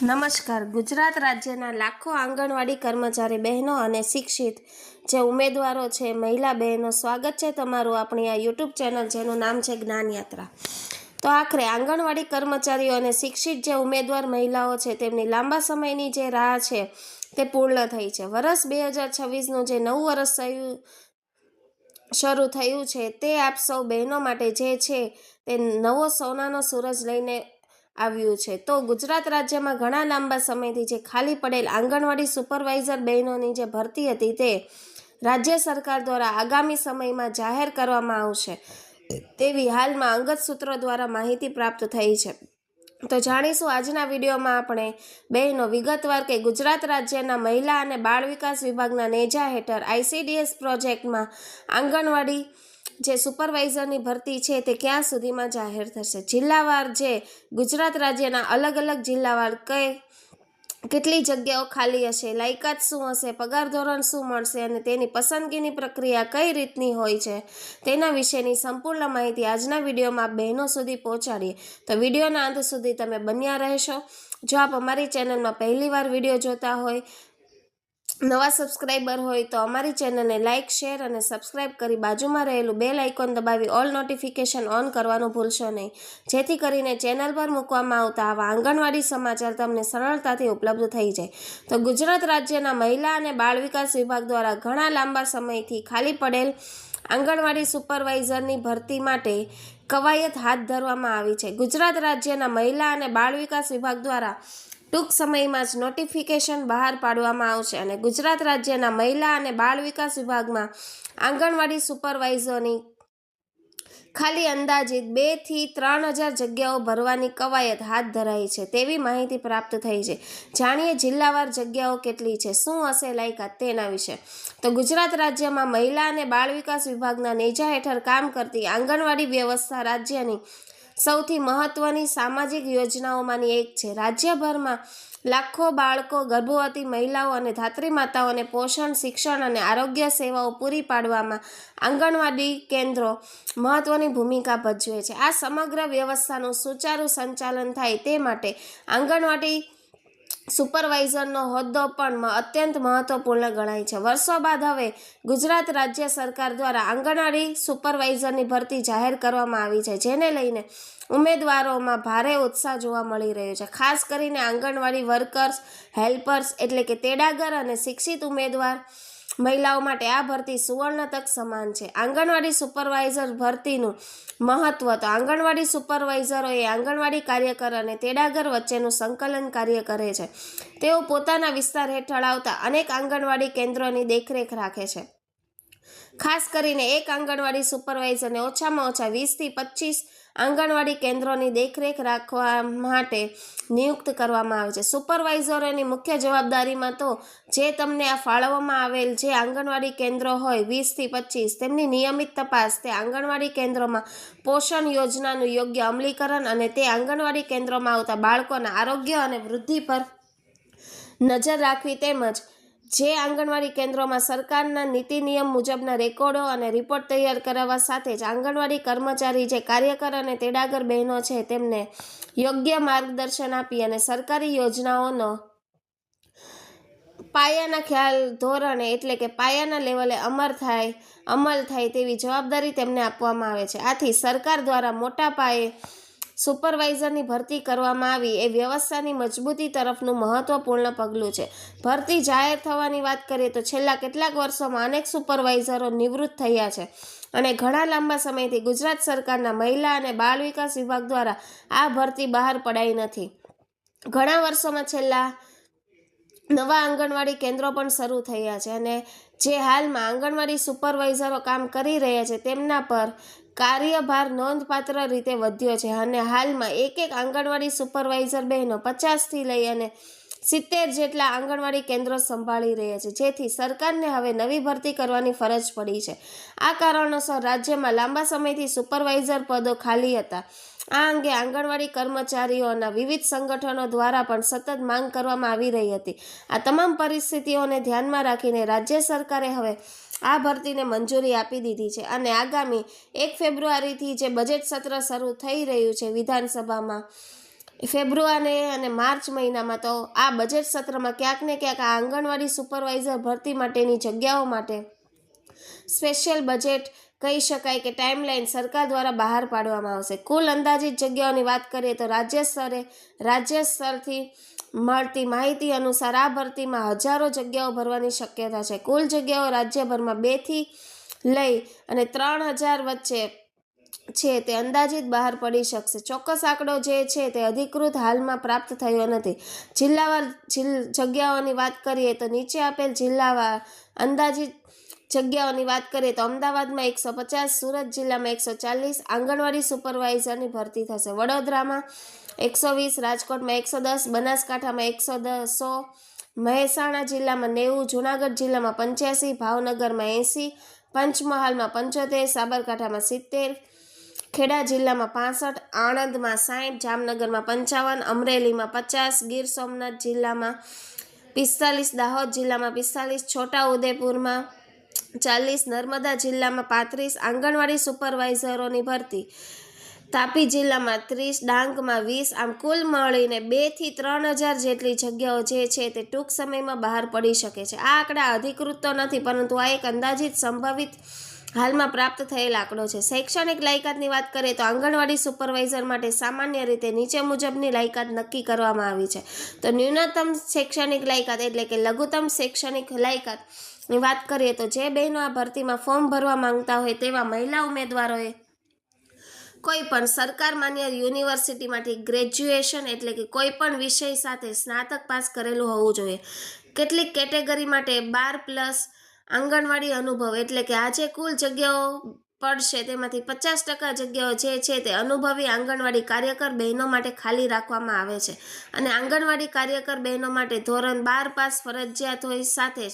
નમસ્કાર. ગુજરાત રાજ્યના લાખો આંગણવાડી કર્મચારી બહેનો અને શિક્ષિત જે ઉમેદવારો છે, મહિલા બહેનો, સ્વાગત છે તમારું આપણી આ યુટ્યુબ ચેનલ જેનું નામ છે જ્ઞાન યાત્રા. તો આખરે આંગણવાડી કર્મચારીઓ અને શિક્ષિત જે ઉમેદવાર મહિલાઓ છે તેમની લાંબા સમયની જે રાહ છે તે પૂર્ણ થઈ છે. વર્ષ 2026નું જે નવું વર્ષ શરૂ થયું છે તે આપ સૌ બહેનો માટે જે છે તે નવો સોનાનો સૂરજ લઈને આવ્યું છે. તો ગુજરાત રાજ્યમાં ઘણા લાંબા સમયથી જે ખાલી પડેલ આંગણવાડી સુપરવાઇઝર બહેનોની જે ભરતી હતી તે રાજ્ય સરકાર દ્વારા આગામી સમયમાં જાહેર કરવામાં આવશે તેવી હાલમાં અંગત સૂત્રો દ્વારા માહિતી પ્રાપ્ત થઈ છે. તો જાણીશું આજના વિડીયોમાં આપણે બહેનો વિગતવાર કે ગુજરાત રાજ્યના મહિલા અને બાળ વિકાસ વિભાગના નેજા હેઠળ ICDS પ્રોજેક્ટમાં આંગણવાડી જે સુપરવાઇઝરની ભરતી છે તે ક્યાં સુધીમાં જાહેર થશે. જિલ્લાવાર જે ગુજરાત રાજ્યના અલગ અલગ જિલ્લાવાર કેટલી જગ્યાઓ ખાલી હશે, લાયકાત શું હશે, પગાર ધોરણ શું મળશે અને તેની પસંદગીની પ્રક્રિયા કઈ રીતની હોય છે તેના વિશેની સંપૂર્ણ માહિતી આજના વિડીયોમાં બહેનો સુધી પહોંચાડીએ. તો વિડીયોના અંત સુધી તમે બન્યા રહેશો. જો આપ અમારી ચેનલમાં પહેલીવાર વિડીયો જોતા હોય, નવા સબસ્ક્રાઈબર હોય તો અમારી ચેનલને લાઇક, શેર અને સબસ્ક્રાઈબ કરી બાજુમાં રહેલું બેલ આઇકોન દબાવી ઓલ નોટિફિકેશન ઓન કરવાનું ભૂલશો નહીં, જેથી કરીને ચેનલ પર મૂકવામાં આવતા આવા આંગણવાડી સમાચાર તમને સરળતાથી ઉપલબ્ધ થઈ જાય. તો ગુજરાત રાજ્યના મહિલા અને બાળ વિકાસ વિભાગ દ્વારા ઘણા લાંબા સમયથી ખાલી પડેલ આંગણવાડી સુપરવાઇઝરની ભરતી માટે કવાયત હાથ ધરવામાં આવી છે. ગુજરાત રાજ્યના મહિલા અને બાળ વિકાસ વિભાગ દ્વારા ટૂંક સમયમાં જ નોટિફિકેશન બહાર પાડવામાં આવશે અને ગુજરાત રાજ્યના મહિલા અને બાળ વિકાસ વિભાગમાં આંગણવાડી સુપરવાઇઝરની ખાલી અંદાજિત 2,000 થી 3,000 જગ્યાઓ ભરવાની કવાયત હાથ ધરાઈ છે તેવી માહિતી પ્રાપ્ત થઈ છે. જાણીએ જિલ્લાવાર જગ્યાઓ કેટલી છે, શું હશે લાયકાત તેના વિશે. તો ગુજરાત રાજ્યમાં મહિલા અને બાળ વિકાસ વિભાગના નેજા હેઠળ કામ કરતી આંગણવાડી વ્યવસ્થા રાજ્યની સૌથી મહત્વની સામાજિક યોજનાઓમાંની એક છે. રાજ્યભરમાં લાખો બાળકો, ગર્ભવતી મહિલાઓ અને ધાત્રી માતાઓને પોષણ, શિક્ષણ અને આરોગ્ય સેવાઓ પૂરી પાડવામાં આંગણવાડી કેન્દ્રો મહત્વની ભૂમિકા ભજવે છે. આ સમગ્ર વ્યવસ્થાનું સુચારુ સંચાલન થાય તે માટે આંગણવાડી સુપરવાઇઝરનો હોદ્દો પણ અત્યંત મહત્વપૂર્ણ ગણાય છે. વર્ષો બાદ હવે ગુજરાત રાજ્ય સરકાર દ્વારા આંગણવાડી સુપરવાઇઝરની ભરતી જાહેર કરવામાં આવી છે, જેને લઈને ઉમેદવારોમાં ભારે ઉત્સાહ જોવા મળી રહ્યો છે. ખાસ કરીને આંગણવાડી વર્કર્સ, હેલ્પર્સ એટલે કે તેડાગર અને શિક્ષિત ઉમેદવાર મહિલાઓ માટે આ ભરતી સુવર્ણ તક સમાન છે. આંગણવાડી સુપરવાઇઝર ભરતીનું મહત્વ. તો આંગણવાડી સુપરવાઇઝરો એ આંગણવાડી કાર્યકર અને તેડાગર વચ્ચેનું સંકલન કાર્ય કરે છે. તેઓ પોતાના વિસ્તાર હેઠળ આવતા અનેક આંગણવાડી કેન્દ્રોની દેખરેખ રાખે છે. ખાસ કરીને એક આંગણવાડી સુપરવાઇઝરને ઓછામાં ઓછા 20 થી 25 આંગણવાડી કેન્દ્રોની દેખરેખ રાખવા માટે નિયુક્ત કરવામાં આવે છે. સુપરવાઇઝરોની મુખ્ય જવાબદારીમાં તો જે તમને આ ફાળવવામાં આવેલ જે આંગણવાડી કેન્દ્રો હોય 20 થી 25 તેમની નિયમિત તપાસ, તે આંગણવાડી કેન્દ્રોમાં પોષણ યોજનાનું યોગ્ય અમલીકરણ અને તે આંગણવાડી કેન્દ્રોમાં આવતા બાળકોના આરોગ્ય અને વૃદ્ધિ પર નજર રાખવી તેમજ જે આંગણવાડી કેન્દ્રોમાં સરકારના નીતિ નિયમ મુજબના રેકોર્ડો અને રિપોર્ટ તૈયાર કરાવવા સાથે જ આંગણવાડી કર્મચારી જે કાર્યકર અને તેડાગર બહેનો છે તેમને યોગ્ય માર્ગદર્શન આપી અને સરકારી યોજનાઓનો પાયાના ખ્યાલ ધોરણે એટલે કે પાયાના લેવલે અમલ થાય તેવી જવાબદારી તેમને આપવામાં આવે છે. આથી સરકાર દ્વારા મોટા પાયે સુપરવાઇઝરની ભરતી કરવામાં આવી એ વ્યવસ્થાની મજબૂતી તરફનું મહત્વપૂર્ણ પગલું છે. ભરતી જાહેર થવાની વાત કરીએ તો છેલ્લા કેટલાક વર્ષોમાં અનેક સુપરવાઇઝરો નિવૃત્ત થયા છે અને ઘણા લાંબા સમયથી ગુજરાત સરકારના મહિલા અને બાળ વિકાસ વિભાગ દ્વારા આ ભરતી બહાર પડાઈ નથી. ઘણા વર્ષોમાં છેલ્લા નવા આંગણવાડી કેન્દ્રો પણ શરૂ થયા છે અને જે હાલમાં આંગણવાડી સુપરવાઇઝરો કામ કરી રહ્યા છે તેમના પર કાર્યભાર નોંધપાત્ર રીતે વધ્યો છે અને હાલમાં એક આંગણવાડી સુપરવાઇઝર બહેનો 50 થી લઈ અને 70 જેટલા આંગણવાડી કેન્દ્રો સંભાળી રહ્યા છે, જેથી સરકારને હવે નવી ભરતી કરવાની ફરજ પડી છે. આ કારણોસર રાજ્યમાં લાંબા સમયથી સુપરવાઇઝર પદો ખાલી હતા. આ અંગે આંગણવાડી કર્મચારીઓના વિવિધ સંગઠનો દ્વારા પણ સતત માંગ કરવામાં આવી રહી હતી. આ તમામ પરિસ્થિતિઓને ધ્યાનમાં રાખીને રાજ્ય સરકારે હવે આ ભરતીને મંજૂરી આપી દીધી છે અને આગામી 1 ફેબ્રુઆરીથી જે બજેટ સત્ર શરૂ થઈ રહ્યું છે વિધાનસભામાં ફેબ્રુઆરી અને માર્ચ મહિનામાં તો આ બજેટ સત્રમાં ક્યાંક ને ક્યાંક આ આંગણવાડી સુપરવાઇઝર ભરતી માટેની જગ્યાઓ માટે સ્પેશિયલ બજેટ કહી શકાય કે ટાઈમલાઈન સરકાર દ્વારા બહાર પાડવામાં આવશે. કુલ અંદાજિત જગ્યાઓની વાત કરીએ તો રાજ્ય સ્તરથી મળતી માહિતી અનુસાર આ ભરતીમાં હજારો જગ્યાઓ ભરવાની શક્યતા છે. કુલ જગ્યાઓ રાજ્યભરમાં 2 થી લઈ અને 3,000 વચ્ચે છે તે અંદાજિત બહાર પડી શકશે. ચોક્કસ આંકડો જે છે તે અધિકૃત હાલમાં પ્રાપ્ત થયો નથી. જિલ્લાવાર જગ્યાઓની વાત કરીએ તો નીચે આપેલ જિલ્લાવાર અંદાજિત જગ્યાઓની વાત કરીએ તો અમદાવાદમાં 150, સુરત જિલ્લામાં 140 આંગણવાડી સુપરવાઇઝરની ભરતી થશે. વડોદરામાં 120, રાજકોટમાં 110, બનાસકાંઠામાં 100, મહેસાણા જિલ્લામાં 90, જૂનાગઢ જિલ્લામાં 85, ભાવનગરમાં 80, પંચમહાલમાં 75, સાબરકાંઠામાં 70, ખેડા જિલ્લામાં 65, આણંદમાં 60, જામનગરમાં 55, અમરેલીમાં 50, ગીર સોમનાથ જિલ્લામાં 45, દાહોદ જિલ્લામાં 45, છોટાઉદેપુરમાં 40, નર્મદા જિલ્લામાં 35 આંગણવાડી સુપરવાઇઝરોની ભરતી, તાપી જિલ્લામાં 30, ડાંગમાં 20. આમ કુલ મળીને 2 થી 3,000 જેટલી જગ્યાઓ જે છે તે ટૂંક સમયમાં બહાર પડી શકે છે. આ આંકડા અધિકૃત તો નથી, પરંતુ આ એક અંદાજિત સંભવિત હાલમાં પ્રાપ્ત થયેલ આંકડો છે. શૈક્ષણિક લાયકાતની વાત કરીએ તો આંગણવાડી સુપરવાઇઝર માટે સામાન્ય રીતે નીચે મુજબની લાયકાત નક્કી કરવામાં આવી છે. તો ન્યૂનતમ શૈક્ષણિક લાયકાત એટલે કે લઘુત્તમ શૈક્ષણિક લાયકાતની વાત કરીએ તો જે બહેનો આ ભરતીમાં ફોર્મ ભરવા માંગતા હોય તેવા મહિલા ઉમેદવારોએ કોઈ પણ સરકાર માન્ય યુનિવર્સિટીમાંથી ગ્રેજ્યુએશન એટલે કે કોઈ પણ વિષય સાથે સ્નાતક પાસ કરેલું હોવું જોઈએ. કેટલીક કેટેગરી માટે 12+ આંગણવાડી અનુભવ એટલે કે આજે કુલ જગ્યાઓ પડશે તેમાંથી 50% જગ્યાઓ જે છે તે અનુભવી આંગણવાડી કાર્યકર બહેનો માટે ખાલી રાખવામાં આવે છે. અને આંગણવાડી કાર્યકર બહેનો માટે ધોરણ 12 પાસ ફરજિયાત હોય, સાથે જ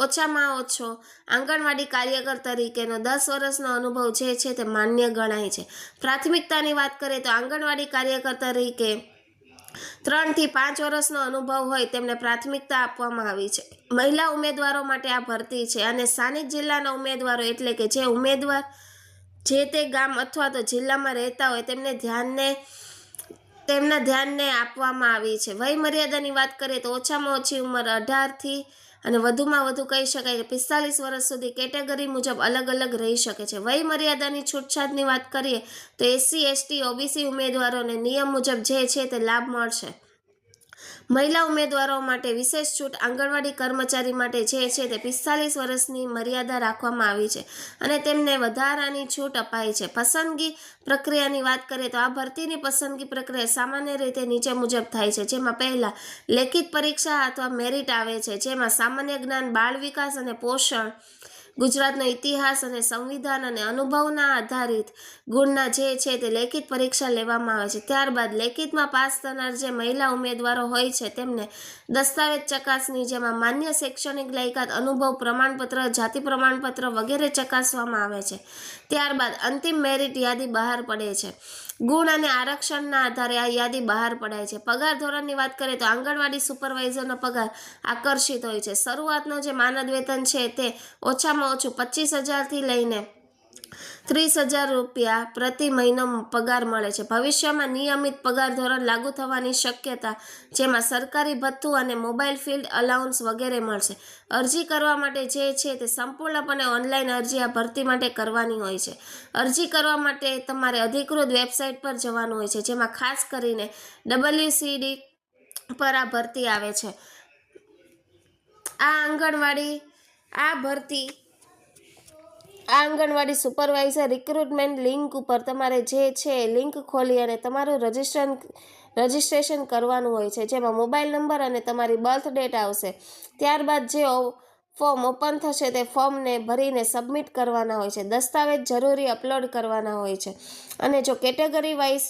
ઓછામાં ઓછો આંગણવાડી કાર્યકર તરીકેનો 10 વર્ષનો અનુભવ જે છે તે માન્ય ગણાય છે. પ્રાથમિકતાની વાત કરીએ તો આંગણવાડી કાર્યકર તરીકે 3 થી 5 વર્ષનો અનુભવ હોય તેમને પ્રાથમિકતા આપવામાં આવી છે. મહિલા ઉમેદવારો માટે આ ભરતી છે અને સ્થાનિક જિલ્લાના ઉમેદવારો એટલે કે જે ઉમેદવાર જે તે ગામ અથવા તો જિલ્લામાં રહેતા હોય તેમના ધ્યાનને આપવામાં આવી છે. વય મર્યાદાની વાત કરીએ તો ઓછામાં ઓછી ઉંમર 18 થી અને વધુમાં વધુ કહી શકાય કે 45 વર્ષ સુધી કેટેગરી મુજબ અલગ અલગ રહી શકે છે. વય મર્યાદાની છૂટછાટની વાત કરીએ તો SC, ST, OBC ઉમેદવારોને નિયમ મુજબ જે છે તે લાભ મળશે. મહિલા ઉમેદવારો માટે વિશેષ છૂટ આંગણવાડી કર્મચારી માટે જે છે તે 45 વર્ષની મર્યાદા રાખવામાં આવી છે અને તેમને વધારાની છૂટ અપાઈ છે. પસંદગી પ્રક્રિયાની વાત કરીએ તો આ ભરતીની પસંદગી પ્રક્રિયા સામાન્ય રીતે નીચે મુજબ થાય છે, જેમાં પહેલા લેખિત પરીક્ષા અથવા મેરિટ આવે છે, જેમાં સામાન્ય જ્ઞાન, બાળ વિકાસ અને પોષણ, ગુજરાતનો ઇતિહાસ અને સંવિધાન અને અનુભવના આધારિત ગુણના જે છે તે લેખિત પરીક્ષા લેવામાં આવે છે. ત્યારબાદ લેખિતમાં પાસ થનાર જે મહિલા ઉમેદવારો હોય છે તેમને દસ્તાવેજ ચકાસણી, જેમાં માન્ય શૈક્ષણિક લાયકાત, અનુભવ પ્રમાણપત્ર, જાતિ પ્રમાણપત્ર વગેરે ચકાસવામાં આવે છે. ત્યારબાદ અંતિમ મેરિટ યાદી બહાર પડે છે. ગુણ અને આરક્ષણના આધારે આ યાદી બહાર પડાય છે. પગાર ધોરણની વાત કરીએ તો આંગણવાડી સુપરવાઇઝરનો પગાર આકર્ષિત હોય છે. શરૂઆતનો જે માનદ વેતન છે તે ઓછામાં ઓછું 25,000 થી લઈને 30,000 રૂપિયા પ્રતિ મહિનો પગાર મળે છે. ભવિષ્યમાં નિયમિત પગાર ધોરણ લાગુ થવાની શક્યતા, જેમાં સરકારી ભથ્થું અને મોબાઈલ ફિલ્ડ અલાઉન્સ વગેરે મળશે. અરજી કરવા માટે જે છે તે સંપૂર્ણપણે ઓનલાઈન અરજી આ ભરતી માટે કરવાની હોય છે. અરજી કરવા માટે તમારે અધિકૃત વેબસાઇટ પર જવાનું હોય છે, જેમાં ખાસ કરીને WCD પર આ ભરતી આવે છે. આ આંગણવાડી સુપરવાઇઝર રિક્રુટમેન્ટ લિંક ઉપર તમારે જે છે લિંક ખોલી અને તમારું રજિસ્ટ્રેશન કરવાનું હોય છે, જેમાં મોબાઈલ નંબર અને તમારી બર્થ ડેટ આવશે. ત્યારબાદ જે ફોર્મ ઓપન થશે તે ફોર્મને ભરીને સબમિટ કરવાના હોય છે. દસ્તાવેજ જરૂરી અપલોડ કરવાના હોય છે. અને જો કેટેગરી વાઇઝ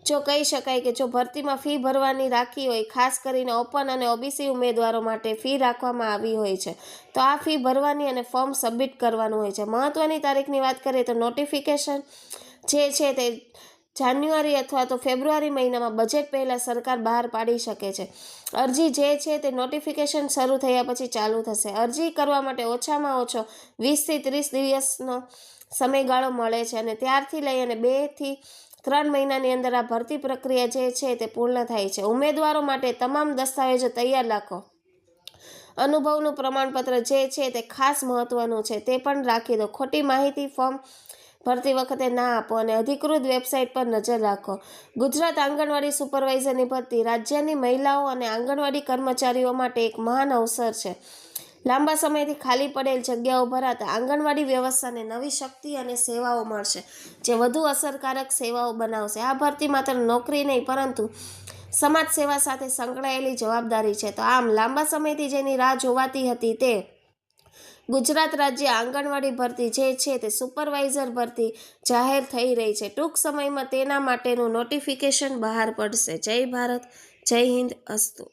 જો કહી શકાય કે જો ભરતીમાં ફી ભરવાની રાખી હોય, ખાસ કરીને ઓપન અને OBC ઉમેદવારો માટે ફી રાખવામાં આવી હોય છે, તો આ ફી ભરવાની અને ફોર્મ સબમિટ કરવાનું હોય છે. મહત્વની તારીખની વાત કરીએ તો નોટિફિકેશન જે છે તે જાન્યુઆરી અથવા તો ફેબ્રુઆરી મહિનામાં બજેટ પહેલાં સરકાર બહાર પાડી શકે છે. અરજી જે છે તે નોટિફિકેશન શરૂ થયા પછી ચાલુ થશે. અરજી કરવા માટે ઓછામાં ઓછો 20 થી 30 દિવસનો સમયગાળો મળે છે અને ત્યારથી લઈ અને 2 થી 3 મહિનાની અંદર આ ભરતી પ્રક્રિયા જે છે તે પૂર્ણ થાય છે. ઉમેદવારો માટે તમામ દસ્તાવેજો તૈયાર રાખો. અનુભવનું પ્રમાણપત્ર જે છે તે ખાસ મહત્વનું છે, તે પણ રાખી દો. ખોટી માહિતી ફોર્મ ભરતી વખતે ના આપો અને અધિકૃત વેબસાઇટ પર નજર રાખો. ગુજરાત આંગણવાડી સુપરવાઇઝરની ભરતી રાજ્યની મહિલાઓ અને આંગણવાડી કર્મચારીઓ માટે એક મહાન અવસર છે. લાંબા સમયથી ખાલી પડેલ જગ્યાઓ ભરાતા આંગણવાડી વ્યવસ્થાને નવી શક્તિ અને સેવાઓ મળશે, જે વધુ અસરકારક સેવાઓ બનાવશે. આ ભરતી માત્ર નોકરી નહીં, પરંતુ સમાજ સેવા સાથે સંકળાયેલી જવાબદારી છે. તો આમ લાંબા સમયથી જેની રાહ જોવાતી હતી તે ગુજરાત રાજ્ય આંગણવાડી ભરતી જે છે તે સુપરવાઇઝર ભરતી જાહેર થઈ રહી છે. ટૂંક સમયમાં તેના માટેનું નોટિફિકેશન બહાર પડશે. જય ભારત, જય હિન્દ, અસ્તુ.